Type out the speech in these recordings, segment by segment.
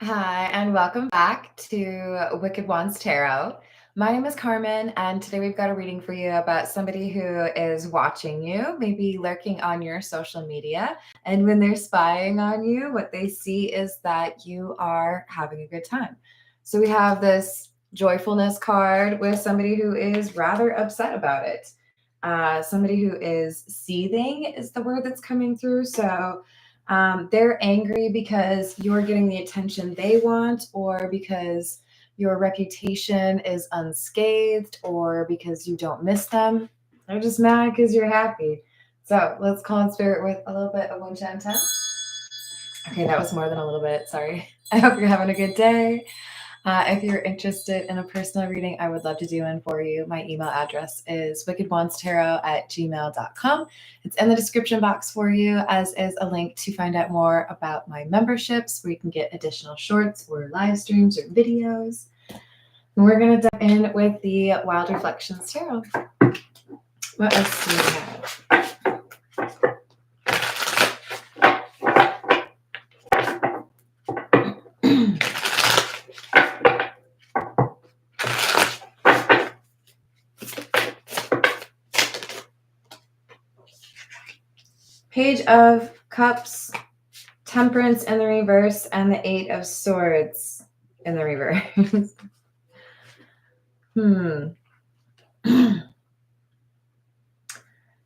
Hi, and welcome back to Wicked Wands Tarot. My name is Carmen, and today we've got a reading for you about somebody who is watching you, maybe lurking on your social media. And when they're spying on you, what they see is that you are having a good time. So we have this joyfulness card with somebody who is rather upset about it. Somebody who is seething is the word that's coming through. So they're angry because you're getting the attention they want, or because your reputation is unscathed, or because you don't miss them. They're just mad because you're happy. So let's call in spirit with a little bit of 110. Okay, that was more than a little bit. Sorry. I hope you're having a good day. If you're interested in a personal reading, I would love to do one for you. My email address is wickedwandstarot@gmail.com. It's in the description box for you, as is a link to find out more about my memberships, where you can get additional shorts or live streams or videos. And we're going to dive in with the Wild Reflections Tarot. What else do we have? Page of Cups, Temperance in the reverse, and the Eight of Swords in the reverse.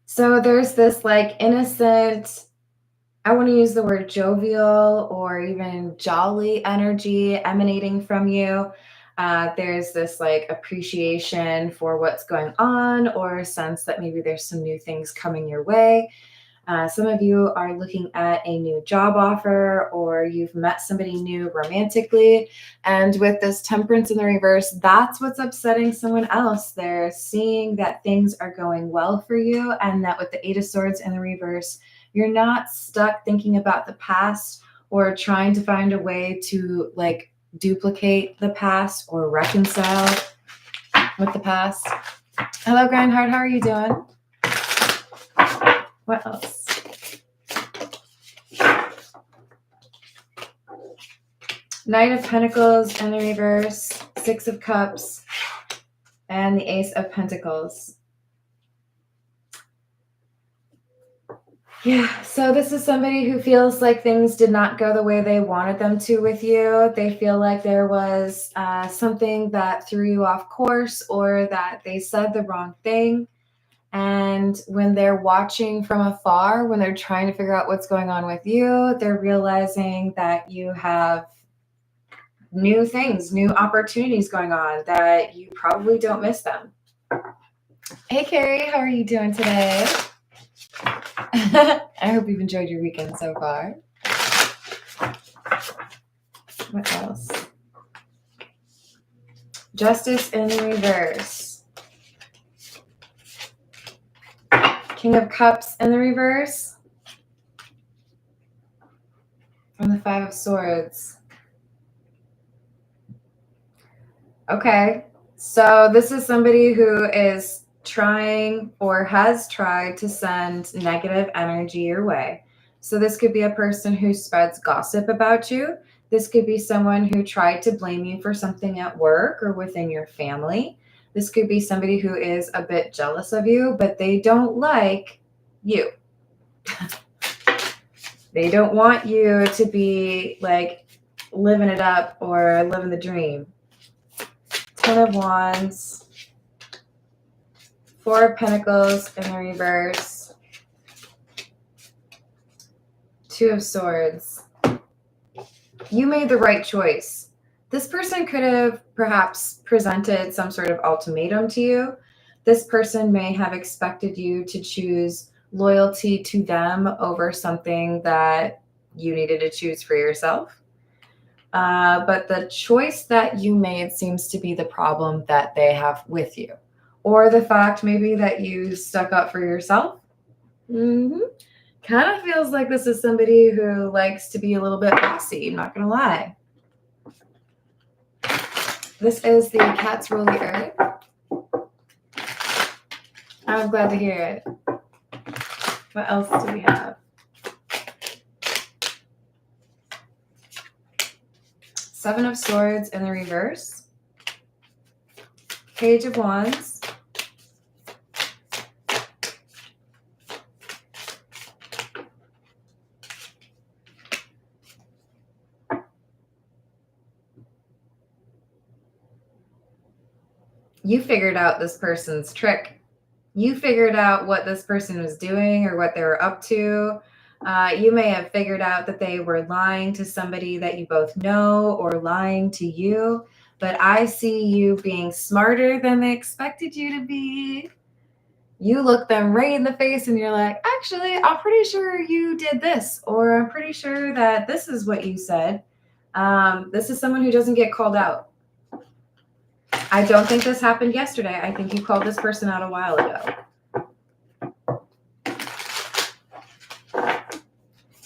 So there's this like innocent, I want to use the word jovial or even jolly energy emanating from you. There's this like appreciation for what's going on, or a sense that maybe there's some new things coming your way. Some of you are looking at a new job offer, or you've met somebody new romantically. And with this Temperance in the reverse, that's what's upsetting someone else. They're seeing that things are going well for you, and that with the Eight of Swords in the reverse, you're not stuck thinking about the past or trying to find a way to like duplicate the past or reconcile with the past. Hello, Grindheart. How are you doing? What else? Knight of Pentacles in the reverse, Six of Cups, and the Ace of Pentacles. Yeah, so this is somebody who feels like things did not go the way they wanted them to with you. They feel like there was something that threw you off course, or that they said the wrong thing. And when they're watching from afar, when they're trying to figure out what's going on with you, they're realizing that you have new things, new opportunities going on, that you probably don't miss them. Hey, Carrie, how are you doing today? I hope you've enjoyed your weekend so far. What else? Justice in the reverse. King of Cups in the reverse. And the Five of Swords. Okay, so this is somebody who is trying or has tried to send negative energy your way. So this could be a person who spreads gossip about you. This could be someone who tried to blame you for something at work or within your family. This could be somebody who is a bit jealous of you, but they don't like you. They don't want you to be like living it up or living the dream. Ten of Wands, Four of Pentacles in the reverse, Two of Swords. You made the right choice. This person could have perhaps presented some sort of ultimatum to you. This person may have expected you to choose loyalty to them over something that you needed to choose for yourself. But the choice that you made seems to be the problem that they have with you. Or the fact maybe that you stuck up for yourself. Kind of feels like this is somebody who likes to be a little bit bossy, I'm not going to lie. This is the Cats Rule the Earth. I'm glad to hear it. What else do we have? Seven of Swords in the reverse. Page of Wands. You figured out this person's trick. You figured out what this person was doing or what they were up to. You may have figured out that they were lying to somebody that you both know or lying to you, but I see you being smarter than they expected you to be. You look them right in the face and you're like, actually, I'm pretty sure you did this, or I'm pretty sure that this is what you said. This is someone who doesn't get called out. I don't think this happened yesterday. I think you called this person out a while ago.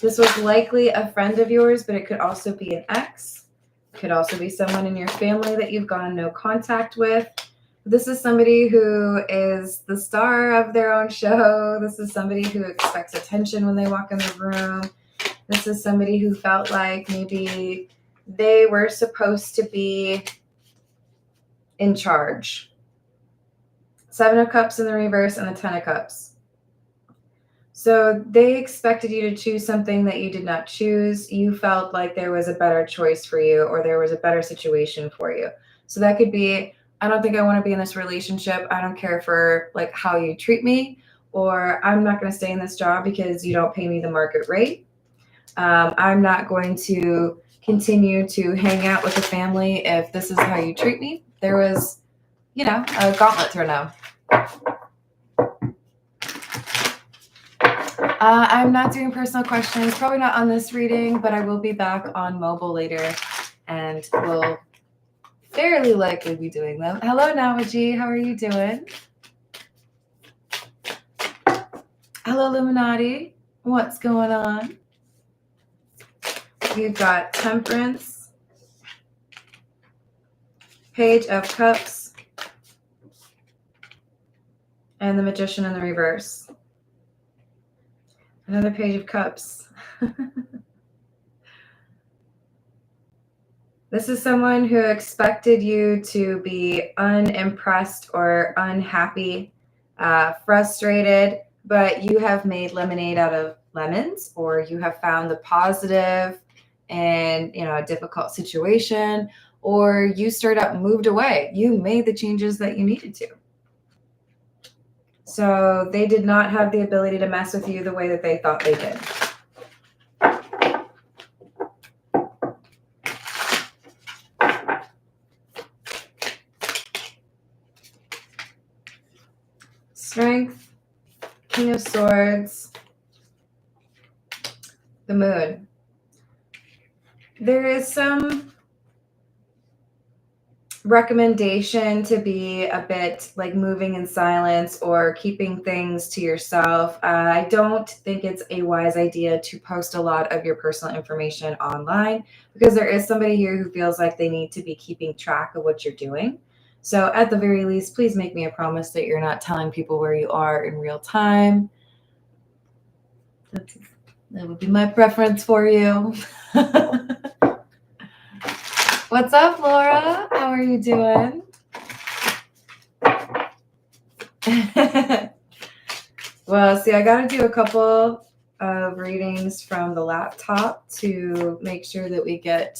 This was likely a friend of yours, but it could also be an ex. It could also be someone in your family that you've gone no contact with. This is somebody who is the star of their own show. This is somebody who expects attention when they walk in the room. This is somebody who felt like maybe they were supposed to be in charge. Seven of Cups in the reverse and the Ten of Cups. So they expected you to choose something that you did not choose. You felt like there was a better choice for you, or there was a better situation for you. So that could be, I don't think I want to be in this relationship. I don't care for like how you treat me, or I'm not going to stay in this job because you don't pay me the market rate. I'm not going to continue to hang out with the family if this is how you treat me. There was, a gauntlet thrown out. I'm not doing personal questions, probably not on this reading, but I will be back on mobile later and will fairly likely be doing them. Hello, Navaji. How are you doing? Hello, Illuminati. What's going on? You've got Temperance, Page of Cups, and the Magician in the reverse. Another Page of Cups. This is someone who expected you to be unimpressed or unhappy, frustrated, but you have made lemonade out of lemons, or you have found the positive in a difficult situation, or you straight up moved away. You made the changes that you needed to. So they did not have the ability to mess with you the way that they thought they did. Strength, King of Swords, the Moon. There is some recommendation to be a bit like moving in silence or keeping things to yourself. I don't think it's a wise idea to post a lot of your personal information online, because there is somebody here who feels like they need to be keeping track of what you're doing. So at the very least, please make me a promise that you're not telling people where you are in real time. That would be my preference for you. What's up, Laura? How are you doing? Well, see, I got to do a couple of readings from the laptop to make sure that we get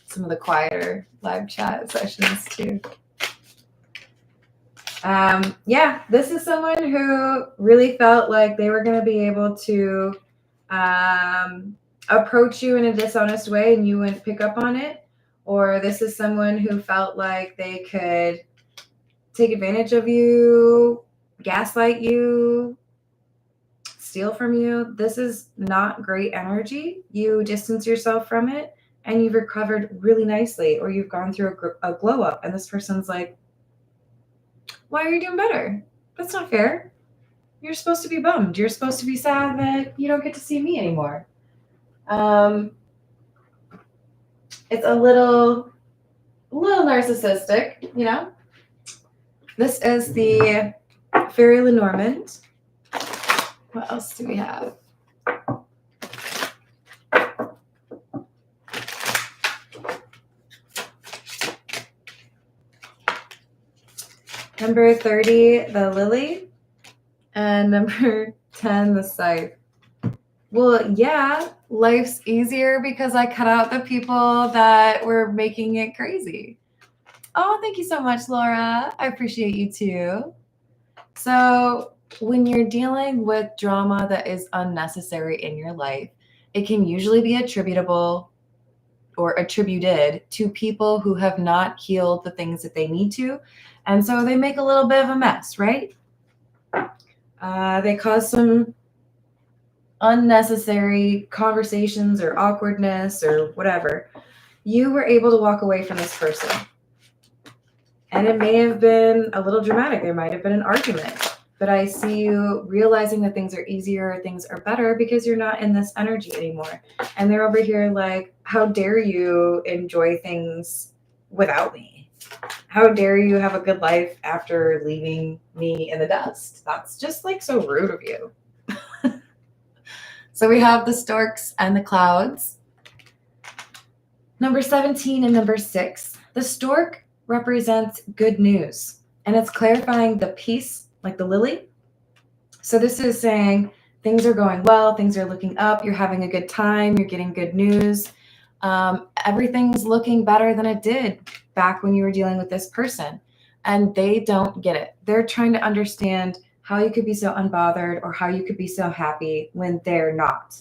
some of the quieter live chat sessions too. Yeah, this is someone who really felt like they were going to be able to approach you in a dishonest way and you wouldn't pick up on it. Or this is someone who felt like they could take advantage of you, gaslight you, steal from you. This is not great energy. You distance yourself from it and you've recovered really nicely, or you've gone through a glow up and this person's like, why are you doing better? That's not fair. You're supposed to be bummed. You're supposed to be sad that you don't get to see me anymore. It's a little narcissistic, This is the Fairy Lenormand. What else do we have? Number 30, the lily. And number 10, the scythe. Well, yeah, life's easier because I cut out the people that were making it crazy. Oh, thank you so much, Laura. I appreciate you too. So when you're dealing with drama that is unnecessary in your life, it can usually be attributable or attributed to people who have not healed the things that they need to. And so they make a little bit of a mess, right? They cause some unnecessary conversations or awkwardness or whatever. You were able to walk away from this person. And it may have been a little dramatic. There might have been an argument. But I see you realizing that things are easier, things are better because you're not in this energy anymore. And they're over here like, how dare you enjoy things without me? How dare you have a good life after leaving me in the dust? That's just like so rude of you. So we have the storks and the clouds. Number 17 and number 6. The stork represents good news, and it's clarifying the peace, like the lily. So this is saying things are going well, things are looking up, you're having a good time, you're getting good news. Everything's looking better than it did back when you were dealing with this person. And they don't get it. They're trying to understand how you could be so unbothered or how you could be so happy when they're not.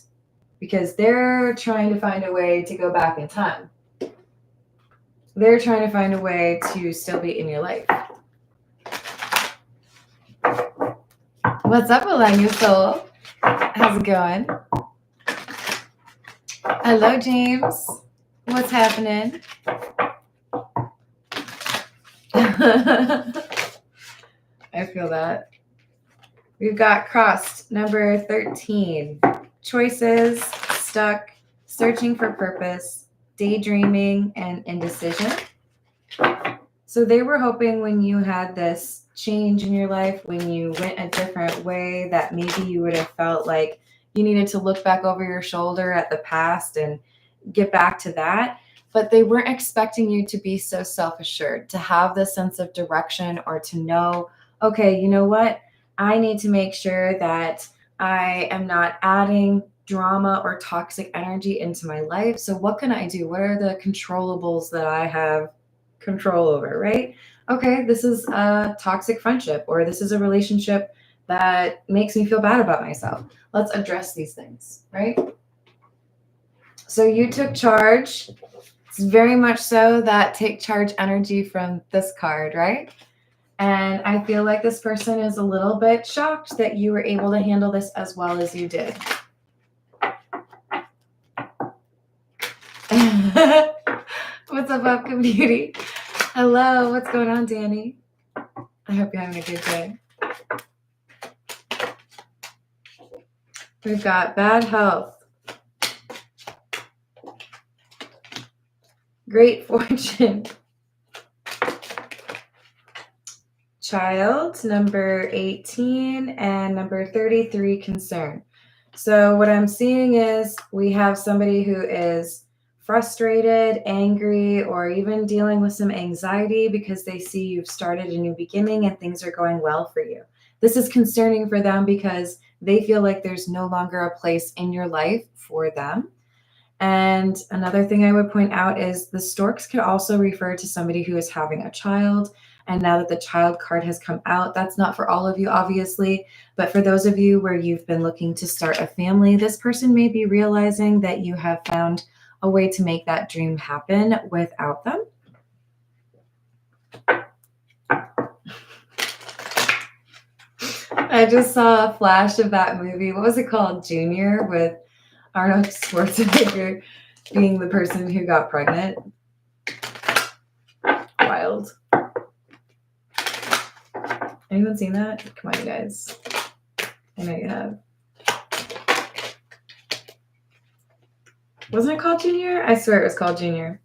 Because they're trying to find a way to go back in time. They're trying to find a way to still be in your life. What's up, Alanya Soul? How's it going? Hello, James. What's happening? I feel that. We've got crossed, number 13. Choices, stuck, searching for purpose, daydreaming, and indecision. So they were hoping when you had this change in your life, when you went a different way, that maybe you would have felt like you needed to look back over your shoulder at the past and get back to that. But they weren't expecting you to be so self-assured, to have this sense of direction or to know, okay, you know what? I need to make sure that I am not adding drama or toxic energy into my life. So what can I do? What are the controllables that I have control over, right? Okay, this is a toxic friendship, or this is a relationship that makes me feel bad about myself. Let's address these things, right? So you took charge. It's very much so that take charge energy from this card, right? And I feel like this person is a little bit shocked that you were able to handle this as well as you did. What's up, Upcoming Beauty? Hello, what's going on, Danny? I hope you're having a good day. We've got bad health, great fortune, child, number 18, and number 33, concern. So what I'm seeing is we have somebody who is frustrated, angry, or even dealing with some anxiety because they see you've started a new beginning and things are going well for you. This is concerning for them because they feel like there's no longer a place in your life for them. And another thing I would point out is the storks could also refer to somebody who is having a child. And now that the child card has come out, that's not for all of you, obviously, but for those of you where you've been looking to start a family, this person may be realizing that you have found a way to make that dream happen without them. I just saw a flash of that movie. What was it called? Junior, with Arnold Schwarzenegger being the person who got pregnant. Wild. Anyone seen that? Come on, you guys. I know you have. Wasn't it called Junior? I swear it was called Junior.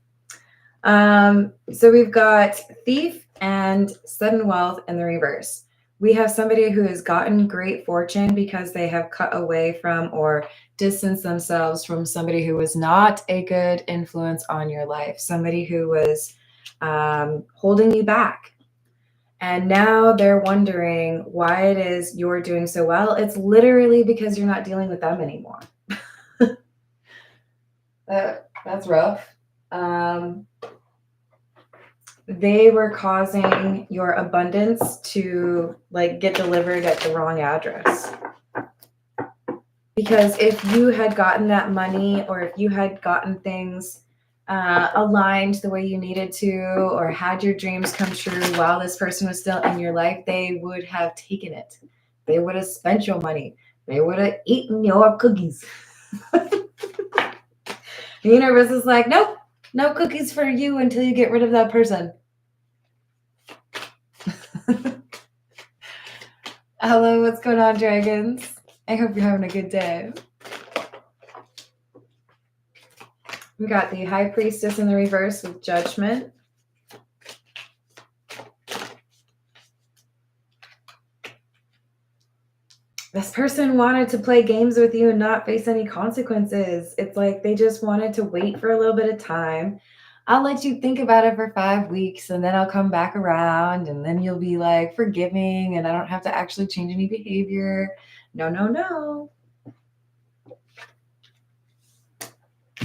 So we've got thief and sudden wealth in the reverse. We have somebody who has gotten great fortune because they have cut away from or distanced themselves from somebody who was not a good influence on your life, somebody who was holding you back. And now they're wondering why it is you're doing so well. It's literally because you're not dealing with them anymore. That's rough. They were causing your abundance to like get delivered at the wrong address. Because if you had gotten that money, or if you had gotten things aligned the way you needed to, or had your dreams come true while this person was still in your life, they would have taken it. They would have spent your money. They would have eaten your cookies. The universe is like, nope, no cookies for you until you get rid of that person. Hello, what's going on, dragons? I hope you're having a good day. We got the High Priestess in the reverse with Judgment. This person wanted to play games with you and not face any consequences. It's like they just wanted to wait for a little bit of time. I'll let you think about it for 5 weeks, and then I'll come back around, and then you'll be like forgiving, and I don't have to actually change any behavior. No, no, no.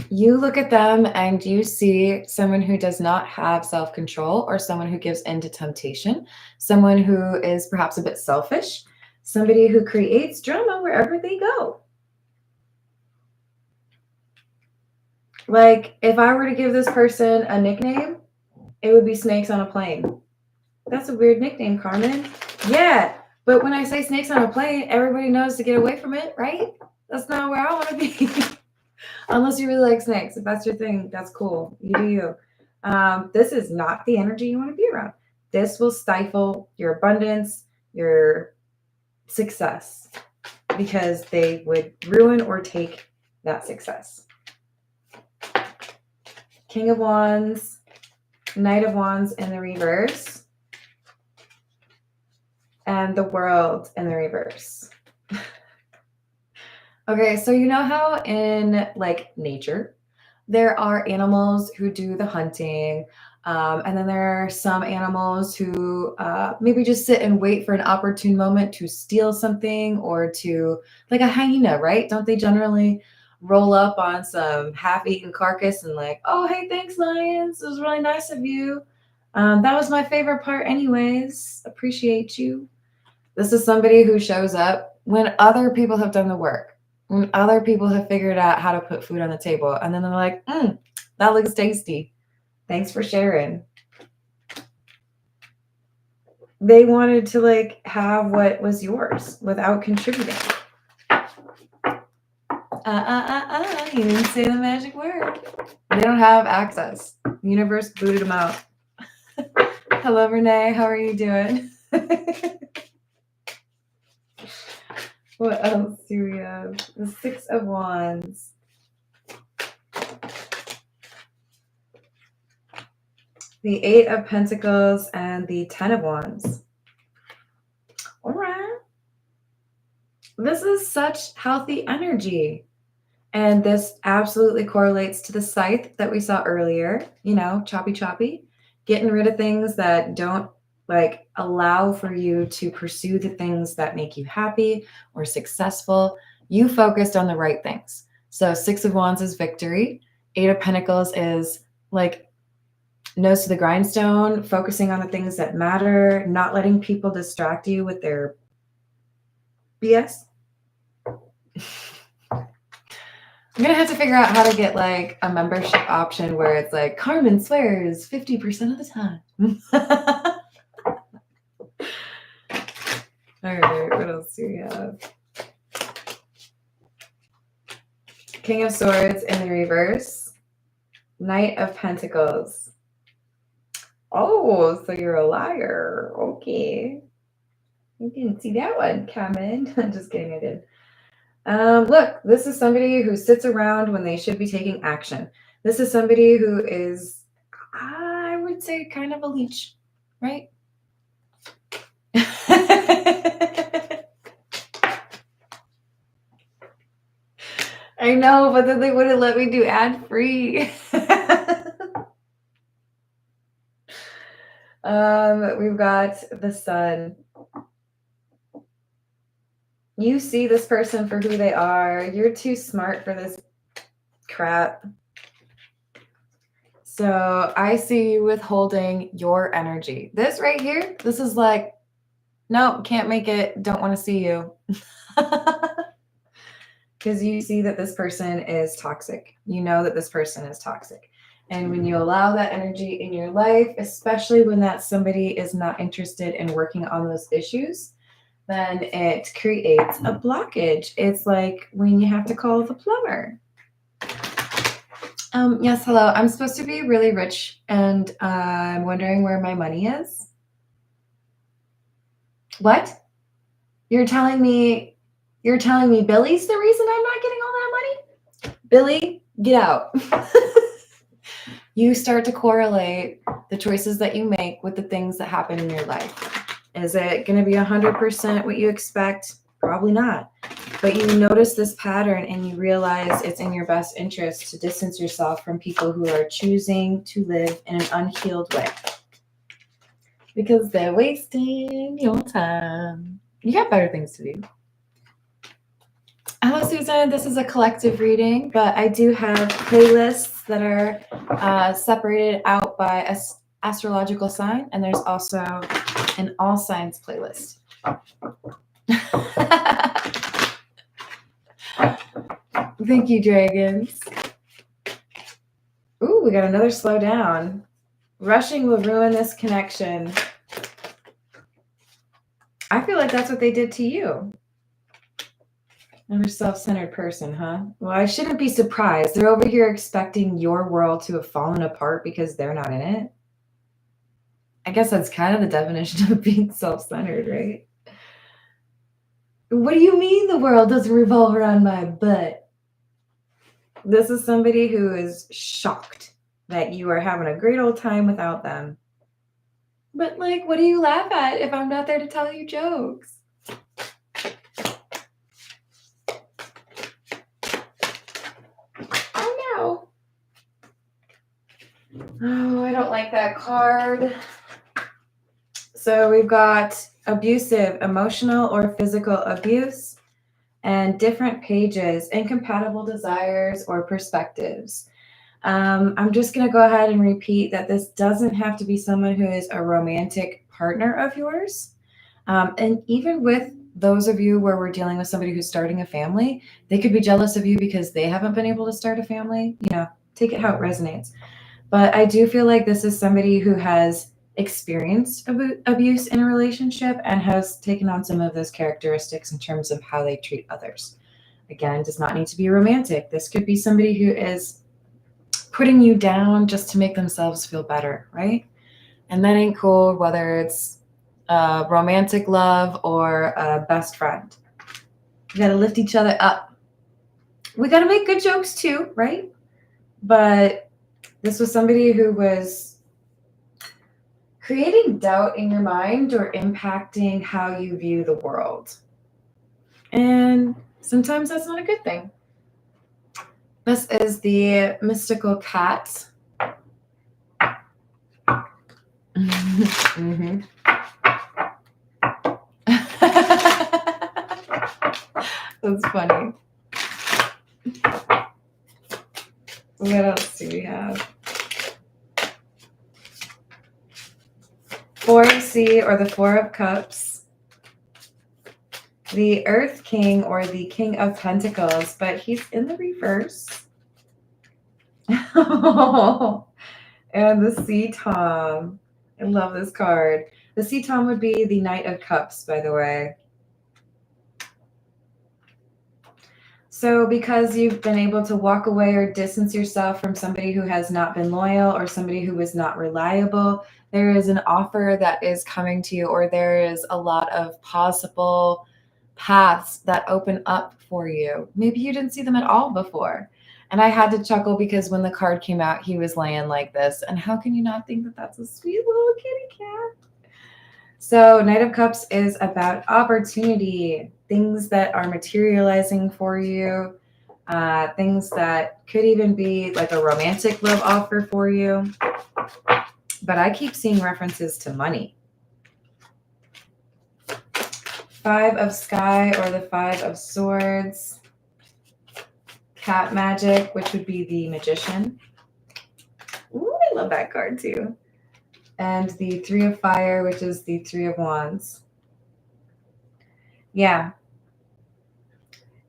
You look at them and you see someone who does not have self-control, or someone who gives in to temptation, someone who is perhaps a bit selfish, somebody who creates drama wherever they go. Like, if I were to give this person a nickname, it would be Snakes on a Plane. That's a weird nickname, Carmen. Yeah, but when I say snakes on a plane, everybody knows to get away from it, right? That's not where I want to be. Unless you really like snakes. If that's your thing, that's cool. You do you. This is not the energy you want to be around. This will stifle your abundance, your success, because they would ruin or take that success. King of Wands, Knight of Wands in the reverse, and the World in the reverse. Okay, so you know how in like nature, there are animals who do the hunting, and then there are some animals who maybe just sit and wait for an opportune moment to steal something, or to, like a hyena, right? Don't they generally roll up on some half-eaten carcass and like, oh, hey, thanks, lions. It was really nice of you. That was my favorite part anyways. Appreciate you. This is somebody who shows up when other people have done the work, when other people have figured out how to put food on the table. And then they're like, that looks tasty. Thanks for sharing. They wanted to like have what was yours without contributing. You didn't say the magic word. They don't have access. The universe booted them out. Hello, Renee. How are you doing? What else do we have? The Six of Wands. The Eight of Pentacles and the Ten of Wands. All right. This is such healthy energy. And this absolutely correlates to the scythe that we saw earlier. You know, choppy, choppy. Getting rid of things that don't like allow for you to pursue the things that make you happy or successful. You focused on the right things. So Six of Wands is victory. Eight of Pentacles is like nose to the grindstone, focusing on the things that matter, not letting people distract you with their BS. I'm going to have to figure out how to get like a membership option where it's like Carmen swears 50% of the time. All right, what else do we have? King of Swords in the reverse. Knight of Pentacles. Oh, so you're a liar. Okay. I didn't see that one coming. I'm just kidding, I did. Look, this is somebody who sits around when they should be taking action. This is somebody who is, I would say, kind of a leech, right? I know, but then they wouldn't let me do ad-free. We've got the Sun. You see this person for who they are. You're too smart for this crap. So I see you withholding your energy. This right here, this is like, nope, can't make it. Don't want to see you. Because you see that this person is toxic. You know that this person is toxic. And when you allow that energy in your life, especially when that somebody is not interested in working on those issues, then it creates a blockage. It's like when you have to call the plumber. Yes, hello. I'm supposed to be really rich and I'm wondering where my money is. What? You're telling me Billy's the reason I'm not getting all that money? Billy, get out. You start to correlate the choices that you make with the things that happen in your life. Is it going to be 100% what you expect? Probably not. But you notice this pattern and you realize it's in your best interest to distance yourself from people who are choosing to live in an unhealed way. Because they're wasting your time. You got better things to do. Hello, Susan. This is a collective reading, but I do have playlists that are separated out by astrological sign, and there's also an all signs playlist. Thank you, dragons. Ooh, we got another slow down. Rushing will ruin this connection. I feel like that's what they did to you. Another self-centered person, huh? Well, I shouldn't be surprised. They're over here expecting your world to have fallen apart because they're not in it. I guess that's kind of the definition of being self-centered, right? What do you mean the world doesn't revolve around my butt? This is somebody who is shocked that you are having a great old time without them. But like, what do you laugh at if I'm not there to tell you jokes? Oh, I don't like that card. So we've got abusive, emotional or physical abuse, and different pages, incompatible desires or perspectives. I'm just going to go ahead and repeat that this doesn't have to be someone who is a romantic partner of yours. And even with those of you where we're dealing with somebody who's starting a family, they could be jealous of you because they haven't been able to start a family. You know, take it how it resonates. But I do feel like this is somebody who has experienced abuse in a relationship and has taken on some of those characteristics in terms of how they treat others. Again, does not need to be romantic. This could be somebody who is putting you down just to make themselves feel better, right? And that ain't cool, whether it's romantic love or a best friend. We got to lift each other up. We got to make good jokes too, right? But this was somebody who was creating doubt in your mind or impacting how you view the world. And sometimes that's not a good thing. This is the mystical cat. Mm-hmm. That's funny. What else do we have? 4 of C or the 4 of Cups. The Earth King or the King of Pentacles, but he's in the reverse. And the Sea Tom. I love this card. The Sea Tom would be the Knight of Cups, by the way. So because you've been able to walk away or distance yourself from somebody who has not been loyal or somebody who is not reliable, there is an offer that is coming to you, or there is a lot of possible paths that open up for you. Maybe you didn't see them at all before. And I had to chuckle because when the card came out, he was laying like this. And how can you not think that that's a sweet little kitty cat? So Knight of Cups is about opportunity, things that are materializing for you, things that could even be like a romantic love offer for you. but I keep seeing references to money. 5 of Sky or the 5 of Swords. Cat Magic, which would be the Magician. Ooh, I love that card too. And the 3 of Fire, which is the 3 of Wands. Yeah.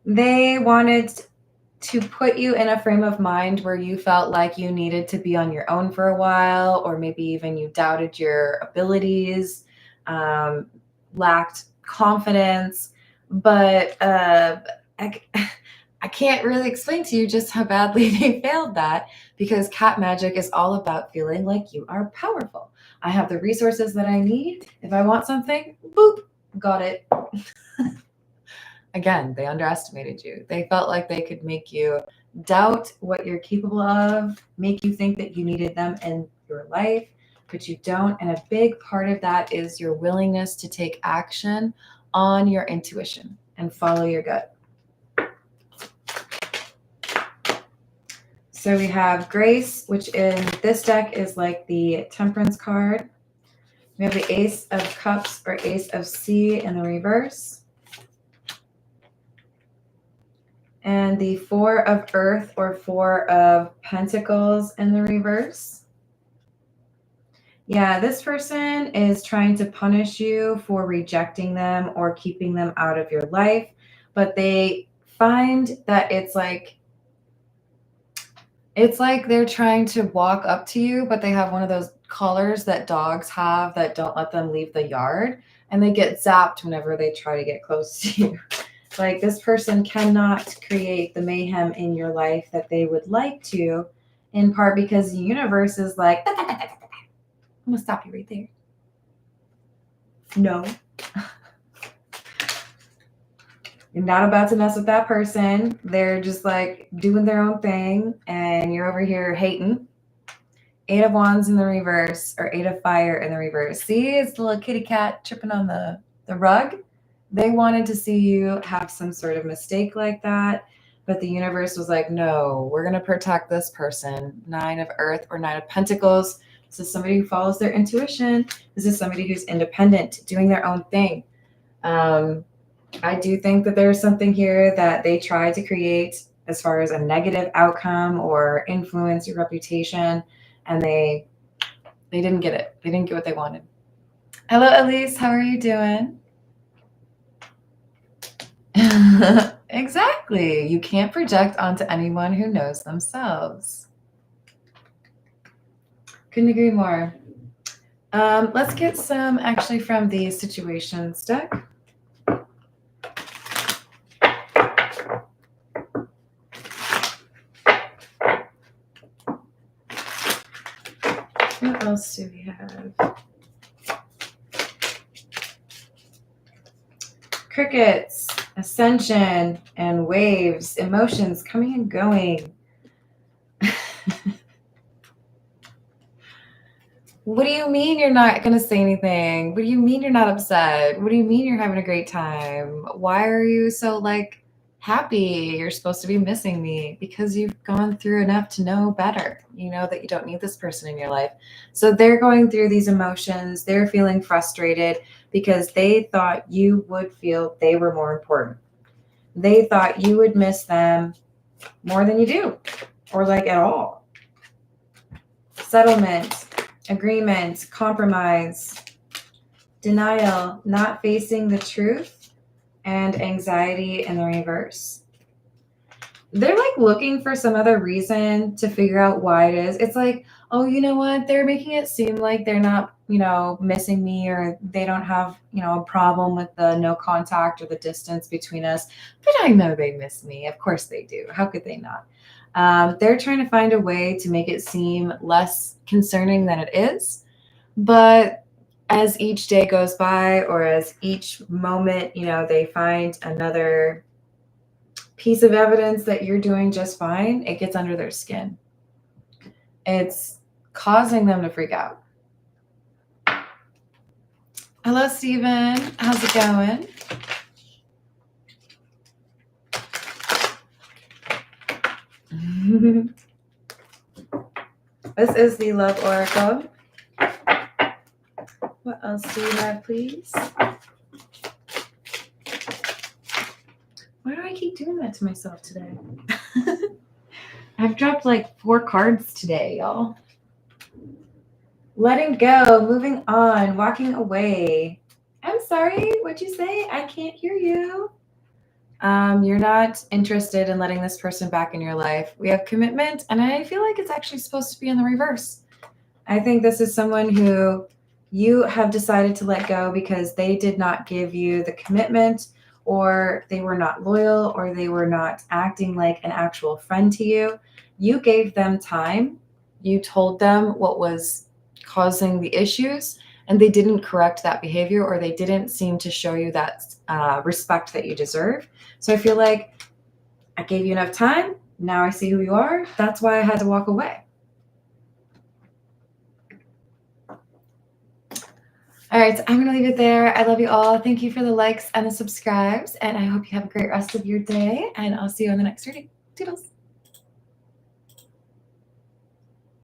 They wanted to put you in a frame of mind where you felt like you needed to be on your own for a while, or maybe even you doubted your abilities, lacked confidence. But I can't really explain to you just how badly they failed that, because cat magic is all about feeling like you are powerful. I have the resources that I need. If I want something, boop, got it. Again, they underestimated you. They felt like they could make you doubt what you're capable of, make you think that you needed them in your life, but you don't. And a big part of that is your willingness to take action on your intuition and follow your gut. So we have Grace, which in this deck is like the Temperance card. We have the Ace of Cups or Ace of Sea in the reverse. And the 4 of Earth or 4 of Pentacles in the reverse. Yeah, this person is trying to punish you for rejecting them or keeping them out of your life, but they find that it's like they're trying to walk up to you, but they have one of those collars that dogs have that don't let them leave the yard, and they get zapped whenever they try to get close to you. Like, this person cannot create the mayhem in your life that they would like to, in part because the universe is like, I'm going to stop you right there. No. You're not about to mess with that person. They're just like doing their own thing, and you're over here hating. 8 of Wands in the reverse or 8 of Fire in the reverse. See, it's the little kitty cat tripping on the rug. They wanted to see you have some sort of mistake like that, but the universe was like, no, we're going to protect this person. 9 of Earth or 9 of Pentacles. This is somebody who follows their intuition. This is somebody who's independent, doing their own thing. I do think that there's something here that they tried to create as far as a negative outcome or influence your reputation, and they didn't get it. They didn't get what they wanted. Hello, Elise. How are you doing? Exactly. You can't project onto anyone who knows themselves. Couldn't agree more. Let's get some actually from the situations deck. What else do we have? Crickets, ascension, and waves, emotions coming and going. What do you mean you're not going to say anything? What do you mean you're not upset? What do you mean you're having a great time? Why are you so like happy? You're supposed to be missing me because you've gone through enough to know better. You know that you don't need this person in your life. So they're going through these emotions. They're feeling frustrated because they thought you would feel they were more important. They thought you would miss them more than you do, or like at all. Settlement, agreement, compromise, denial, not facing the truth, and anxiety in the reverse. They're like looking for some other reason to figure out why it is. It's like, oh, you know what? They're making it seem like they're not, missing me, or they don't have, a problem with the no contact or the distance between us. But I know they miss me. Of course they do. How could they not? They're trying to find a way to make it seem less concerning than it is. But as each day goes by, or as each moment, they find another piece of evidence that you're doing just fine, it gets under their skin. It's causing them to freak out. Hello, Steven. How's it going? This is the Love Oracle. What else do you have, please? Why do I keep doing that to myself today? I've dropped like 4 cards today, y'all. Letting go, moving on, walking away. I'm sorry, what'd you say? I can't hear you. You're not interested in letting this person back in your life. We have commitment, and I feel like it's actually supposed to be in the reverse. I think this is someone who you have decided to let go because they did not give you the commitment, or they were not loyal, or they were not acting like an actual friend to you. You gave them time. You told them what was causing the issues, and they didn't correct that behavior, or they didn't seem to show you that respect that you deserve. So I feel like I gave you enough time. Now I see who you are. That's why I had to walk away. All right, so I'm going to leave it there. I love you all. Thank you for the likes and the subscribes, and I hope you have a great rest of your day, and I'll see you on the next reading. Toodles.